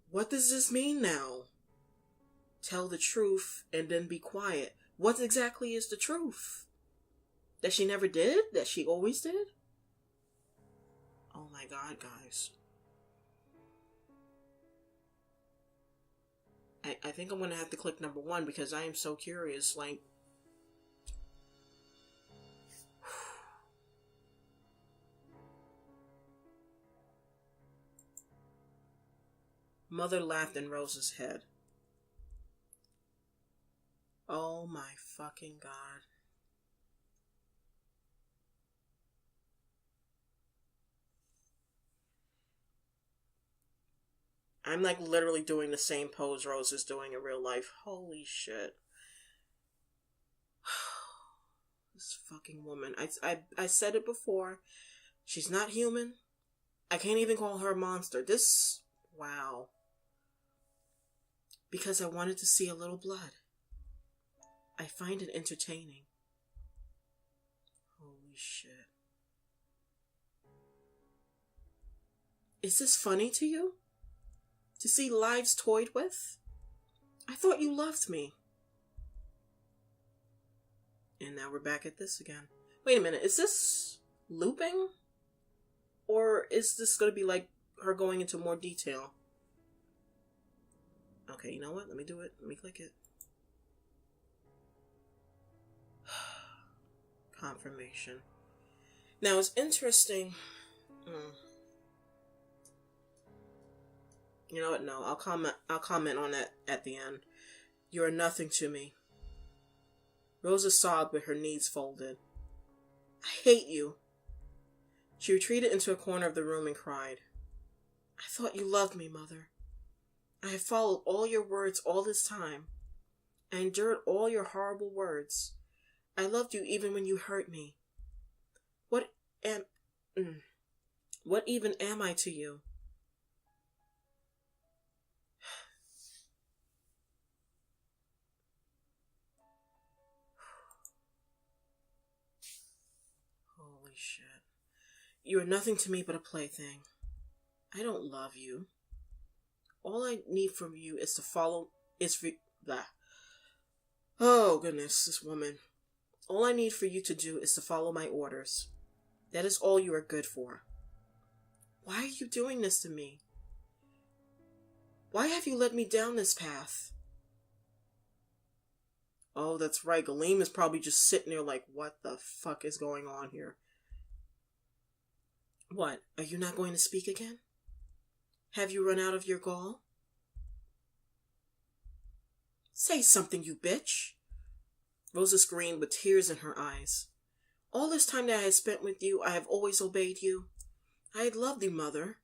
What does this mean now? Tell the truth and then be quiet. What exactly is the truth? That she never did? That she always did? Oh my God, guys. I think I'm going to have to click number one because I am so curious. Mother laughed in Rosa's head. Oh my fucking God. I'm literally doing the same pose Rose is doing in real life. Holy shit. This fucking woman. I said it before. She's not human. I can't even call her a monster. Wow. Because I wanted to see a little blood. I find it entertaining. Holy shit. Is this funny to you? To see lives toyed with? I thought you loved me. And now we're back at this again. Wait a minute, is this looping? Or is this going to be her going into more detail? Okay, you know what? Let me do it. Let me click it. Confirmation. Now it's interesting. You know what? No, I'll comment on that at the end. You are nothing to me. Rosa sobbed with her knees folded. I hate you. She retreated into a corner of the room and cried. I thought you loved me, Mother. I have followed all your words all this time. I endured all your horrible words. I loved you even when you hurt me. What am... What even am I to you? Holy shit. You are nothing to me but a plaything. I don't love you. All I need from you is to follow... Blah. Oh, goodness, this woman. All I need for you to do is to follow my orders. That is all you are good for. Why are you doing this to me? Why have you led me down this path? Oh, that's right. Galeem is probably just sitting there like, what the fuck is going on here? What? Are you not going to speak again? Have you run out of your gall? Say something, you bitch. Rosa screamed with tears in her eyes. All this time that I have spent with you, I have always obeyed you. I had loved you, Mother.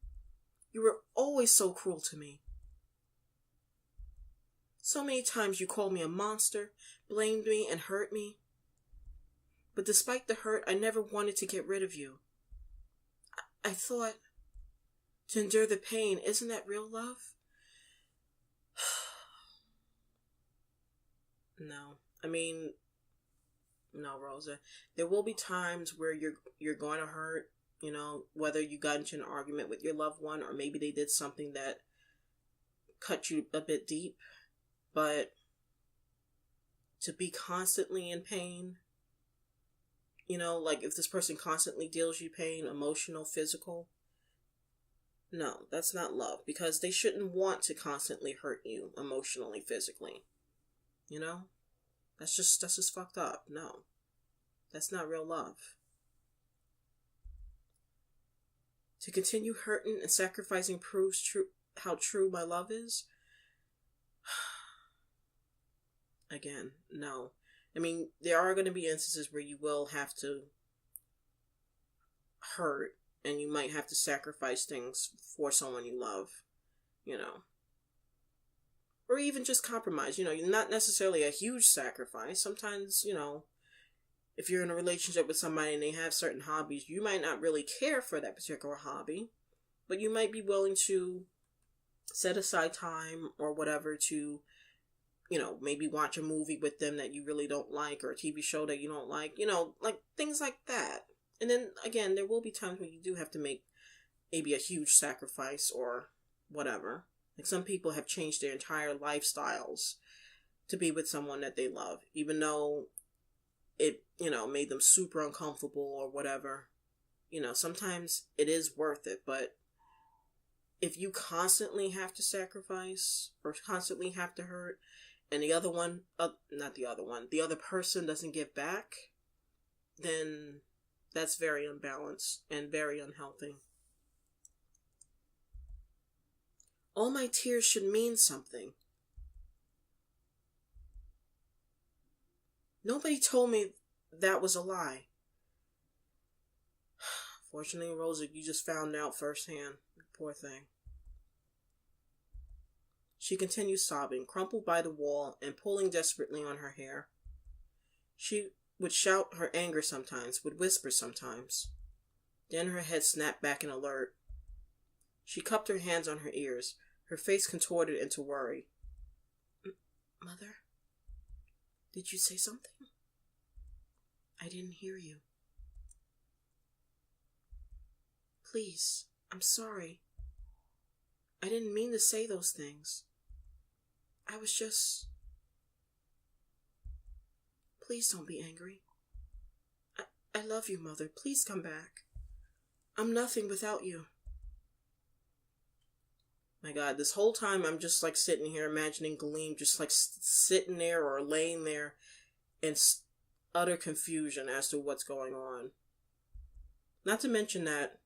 You were always so cruel to me. So many times you called me a monster, blamed me, and hurt me. But despite the hurt, I never wanted to get rid of you. I thought, to endure the pain, isn't that real love? No. I mean, no, Rosa. There will be times where you're going to hurt, whether you got into an argument with your loved one or maybe they did something that cut you a bit deep. But to be constantly in pain, like if this person constantly deals you pain, emotional, physical, no, that's not love, because they shouldn't want to constantly hurt you emotionally, physically. That's just fucked up. No. That's not real love. To continue hurting and sacrificing proves how true my love is. Again, no. I mean, there are going to be instances where you will have to hurt and you might have to sacrifice things for someone you love, Or even just compromise, not necessarily a huge sacrifice. Sometimes, if you're in a relationship with somebody and they have certain hobbies, you might not really care for that particular hobby, but you might be willing to set aside time or whatever to, maybe watch a movie with them that you really don't like, or a TV show that you don't like, like things like that. And then, again, there will be times when you do have to make maybe a huge sacrifice or whatever. Like some people have changed their entire lifestyles to be with someone that they love, even though it, made them super uncomfortable or whatever. Sometimes it is worth it, but if you constantly have to sacrifice or constantly have to hurt and the other person doesn't give back, then that's very unbalanced and very unhealthy. All my tears should mean something. Nobody told me that was a lie. Fortunately, Rosa, you just found out firsthand. Poor thing. She continued sobbing, crumpled by the wall and pulling desperately on her hair. She would shout her anger sometimes, would whisper sometimes. Then her head snapped back in alert. She cupped her hands on her ears, her face contorted into worry. Mother? Did you say something? I didn't hear you. Please, I'm sorry. I didn't mean to say those things. I was just... Please don't be angry. I love you, Mother. Please come back. I'm nothing without you. My God, this whole time I'm just like sitting here imagining Galeem just like sitting there or laying there in utter confusion as to what's going on. Not to mention that,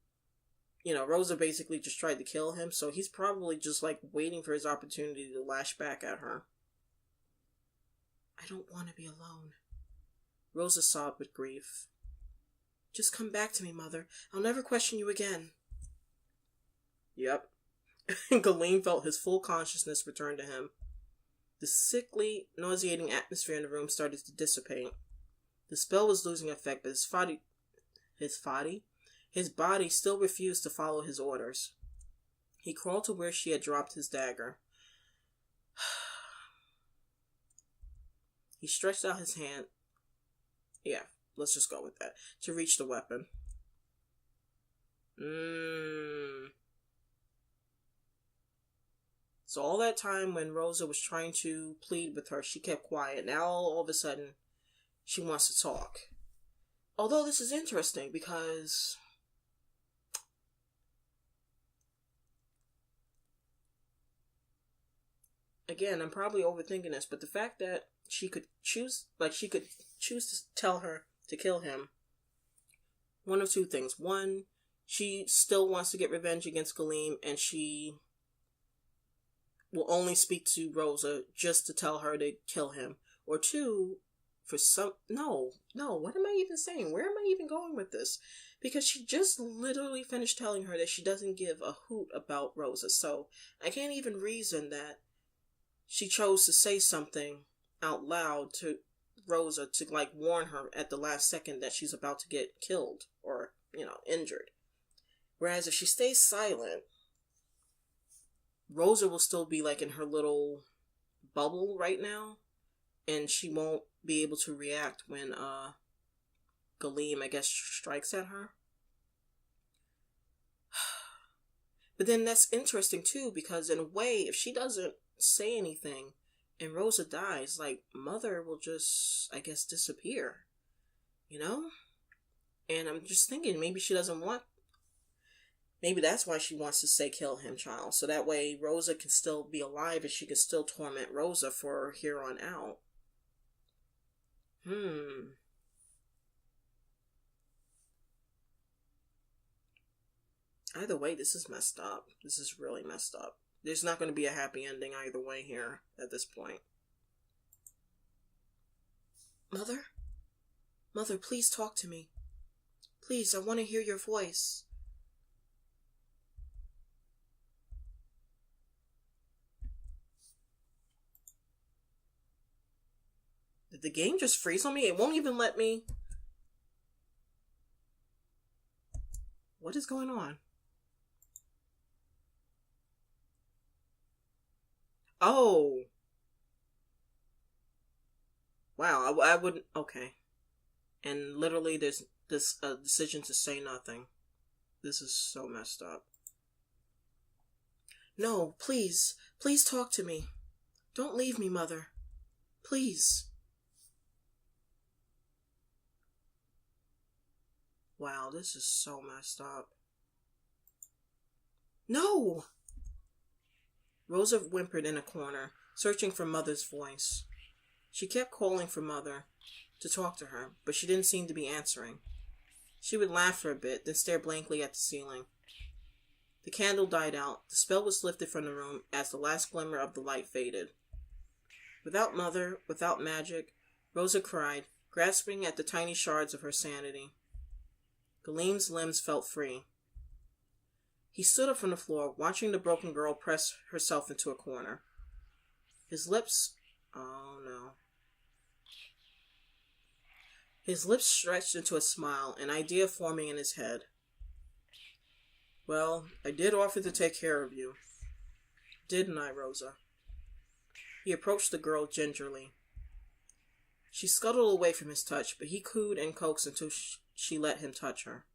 Rosa basically just tried to kill him, so he's probably just like waiting for his opportunity to lash back at her. I don't want to be alone. Rosa sobbed with grief. Just come back to me, Mother. I'll never question you again. Yep. Galeem felt his full consciousness return to him. The sickly, nauseating atmosphere in the room started to dissipate. The spell was losing effect, but his body still refused to follow his orders. He crawled to where she had dropped his dagger. He stretched out his hand. Yeah, let's just go with that. To reach the weapon. So all that time when Rosa was trying to plead with her, she kept quiet. Now all of a sudden, she wants to talk. Although this is interesting because... Again, I'm probably overthinking this, but the fact that she could choose to tell her to kill him. One of two things. One, she still wants to get revenge against Galeem, and she will only speak to Rosa just to tell her to kill him. Or two, no, what am I even saying? Where am I even going with this? Because she just literally finished telling her that she doesn't give a hoot about Rosa. So I can't even reason that she chose to say something out loud to Rosa to warn her at the last second that she's about to get killed or, injured. Whereas if she stays silent, Rosa will still be in her little bubble right now, and she won't be able to react when Galeem, I guess, strikes at her. But then that's interesting too, because in a way, if she doesn't say anything and Rosa dies, Mother will just, I guess, disappear, And I'm just thinking, maybe she doesn't want, maybe that's why she wants to say kill him, child, so that way Rosa can still be alive and she can still torment Rosa for here on out. Either way, this is messed up. This is really messed up. There's not going to be a happy ending either way here at this point. Mother? Mother, please talk to me. Please, I want to hear your voice. Did the game just freeze on me? It won't even let me... What is going on? Oh. Wow, I wouldn't... Okay. And literally there's this decision to say nothing. This is so messed up. No, please. Please talk to me. Don't leave me, Mother. Please. Wow, this is so messed up. No! Rosa whimpered in a corner, searching for Mother's voice. She kept calling for Mother to talk to her, but she didn't seem to be answering. She would laugh for a bit, then stare blankly at the ceiling. The candle died out. The spell was lifted from the room as the last glimmer of the light faded. Without Mother, without magic, Rosa cried, grasping at the tiny shards of her sanity. Galeem's limbs felt free. He stood up from the floor, watching the broken girl press herself into a corner. His lips... Oh, no. His lips stretched into a smile, an idea forming in his head. Well, I did offer to take care of you. Didn't I, Rosa? He approached the girl gingerly. She scuttled away from his touch, but he cooed and coaxed until she let him touch her.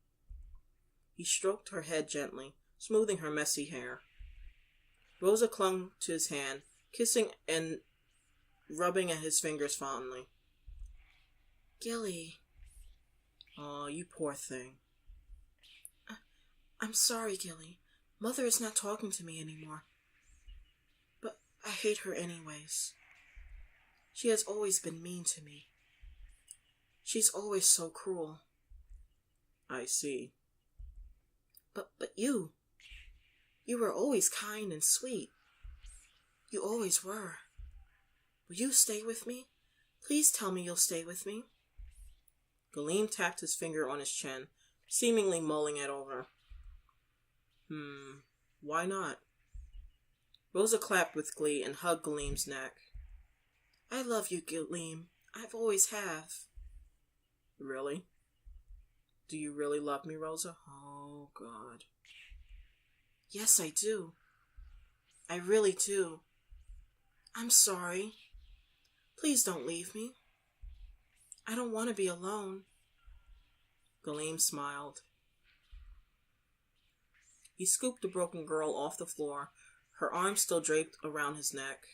He stroked her head gently, smoothing her messy hair. Rosa clung to his hand, kissing and rubbing at his fingers fondly. Gilly. Oh, you poor thing. I'm sorry, Gilly. Mother is not talking to me anymore. But I hate her anyways. She has always been mean to me. She's always so cruel. I see. But you were always kind and sweet. You always were. Will you stay with me? Please tell me you'll stay with me. Galeem tapped his finger on his chin, seemingly mulling it over. Why not? Rosa clapped with glee and hugged Galeem's neck. I love you, Gilliam. I've always have. Really? Do you really love me, Rosa? Oh, God. Yes, I do. I really do. I'm sorry. Please don't leave me. I don't want to be alone. Gilliam smiled. He scooped the broken girl off the floor, her arms still draped around his neck.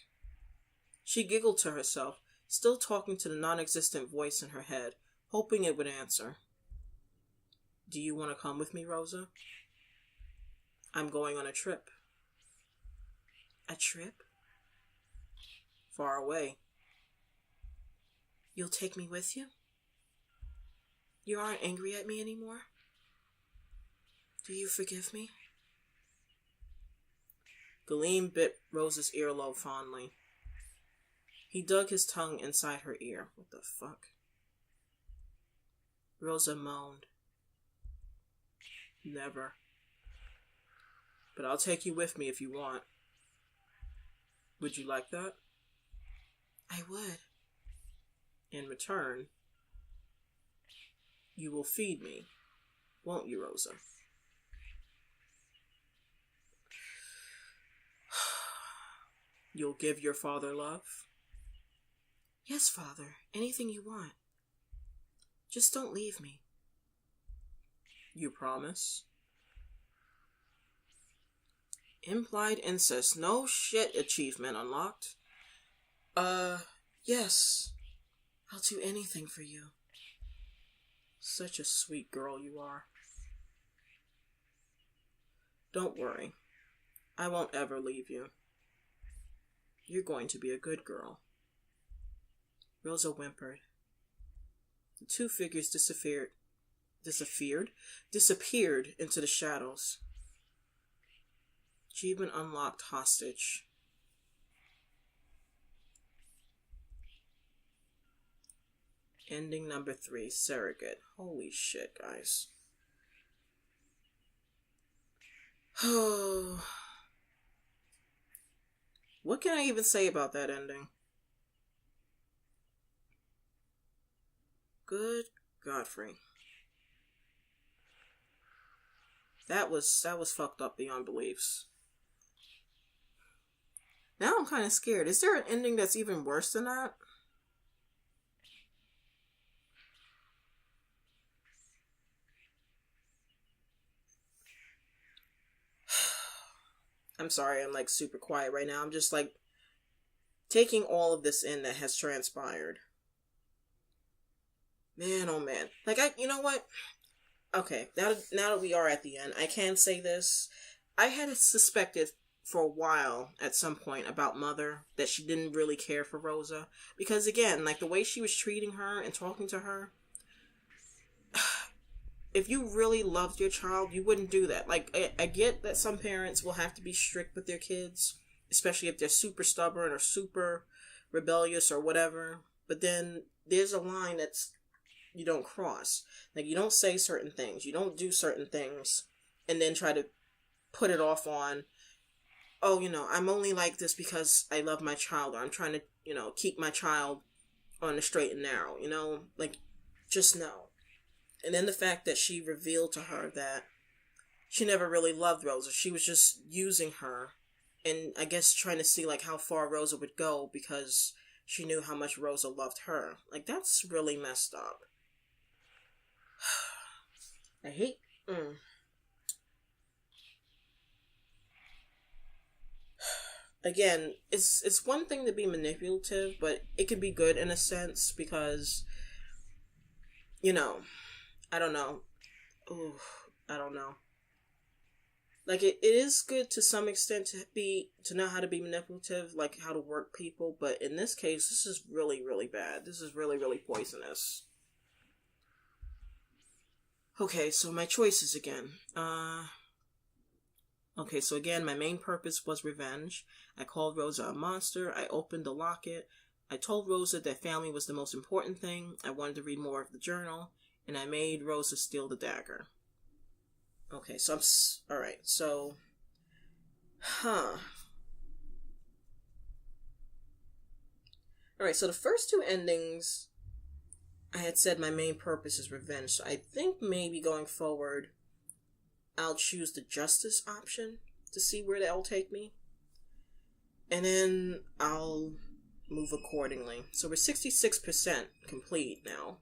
She giggled to herself, still talking to the non-existent voice in her head, hoping it would answer. Do you want to come with me, Rosa? I'm going on a trip. A trip? Far away. You'll take me with you? You aren't angry at me anymore? Do you forgive me? Gilliam bit Rosa's earlobe fondly. He dug his tongue inside her ear. What the fuck? Rosa moaned. Never. But I'll take you with me if you want. Would you like that? I would. In return, you will feed me, won't you, Rosa? You'll give your father love? Yes, Father. Anything you want. Just don't leave me. You promise? Implied incest. No shit achievement unlocked. Yes. I'll do anything for you. Such a sweet girl you are. Don't worry. I won't ever leave you. You're going to be a good girl. Rosa whimpered. The two figures disappeared into the shadows. Achievement unlocked. Hostage. Ending number 3. Surrogate. Holy shit, guys. Oh. What can I even say about that ending? Good Godfrey. That was fucked up beyond beliefs. Now I'm kind of scared. Is there an ending that's even worse than that? I'm sorry, I'm like super quiet right now. I'm just like taking all of this in that has transpired. Man, oh man. Like, you know what? Okay, now that we are at the end, I can say this. I had suspected for a while at some point about Mother that she didn't really care for Rosa. Because again, like the way she was treating her and talking to her, if you really loved your child, you wouldn't do that. Like, I get that some parents will have to be strict with their kids, especially if they're super stubborn or super rebellious or whatever. But then there's a line that's you don't cross. Like, you don't say certain things. You don't do certain things and then try to put it off on, oh, I'm only like this because I love my child, or I'm trying to, keep my child on the straight and narrow, like, just no. And then the fact that she revealed to her that she never really loved Rosa. She was just using her and I guess trying to see like how far Rosa would go because she knew how much Rosa loved her. Like, that's really messed up. I hate... Again, it's one thing to be manipulative, but it can be good in a sense because, I don't know. Ooh, I don't know. Like, it is good to some extent to know how to be manipulative, like how to work people, but in this case, this is really, really bad. This is really, really poisonous. Okay, so my choices again. Okay, so again, my main purpose was revenge. I called Rosa a monster. I opened the locket. I told Rosa that family was the most important thing. I wanted to read more of the journal. And I made Rosa steal the dagger. Okay, so alright, so... Alright, so the first two endings, I had said my main purpose is revenge. So I think maybe going forward, I'll choose the justice option to see where that will take me. And then I'll move accordingly. So we're 66% complete now.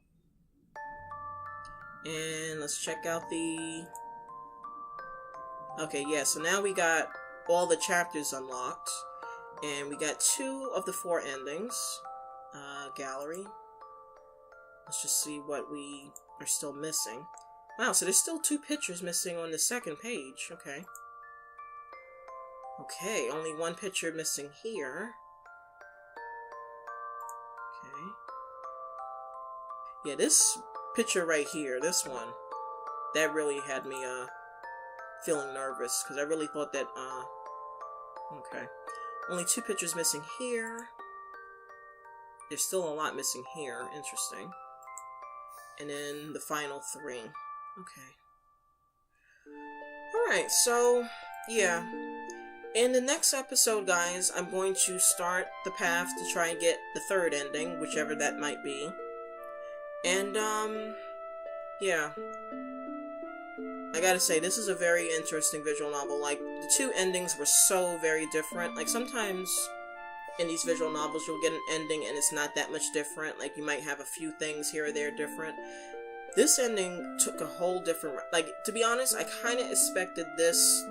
And let's check out the... Okay, yeah, so now we got all the chapters unlocked. And we got 2 of the 4 endings. Gallery. Let's just see what we are still missing. Wow, so there's still 2 pictures missing on the second page. Okay. Okay, only 1 picture missing here. Okay. Yeah, this picture right here, this one, that really had me feeling nervous, because I really thought that okay. Only 2 pictures missing here. There's still a lot missing here. Interesting. And then the final 3. Okay. Alright, so, yeah. In the next episode, guys, I'm going to start the path to try and get the 3rd ending, whichever that might be. And, yeah. I gotta say, this is a very interesting visual novel. Like, the 2 endings were so very different. Like, sometimes in these visual novels, you'll get an ending and it's not that much different. Like, you might have a few things here or there different. This ending took a whole different... Like, to be honest, I kind of expected this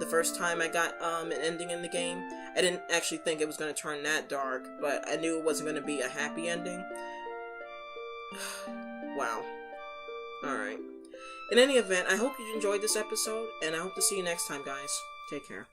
the first time I got an ending in the game. I didn't actually think it was going to turn that dark, but I knew it wasn't going to be a happy ending. Wow. Alright. In any event, I hope you enjoyed this episode, and I hope to see you next time, guys. Take care.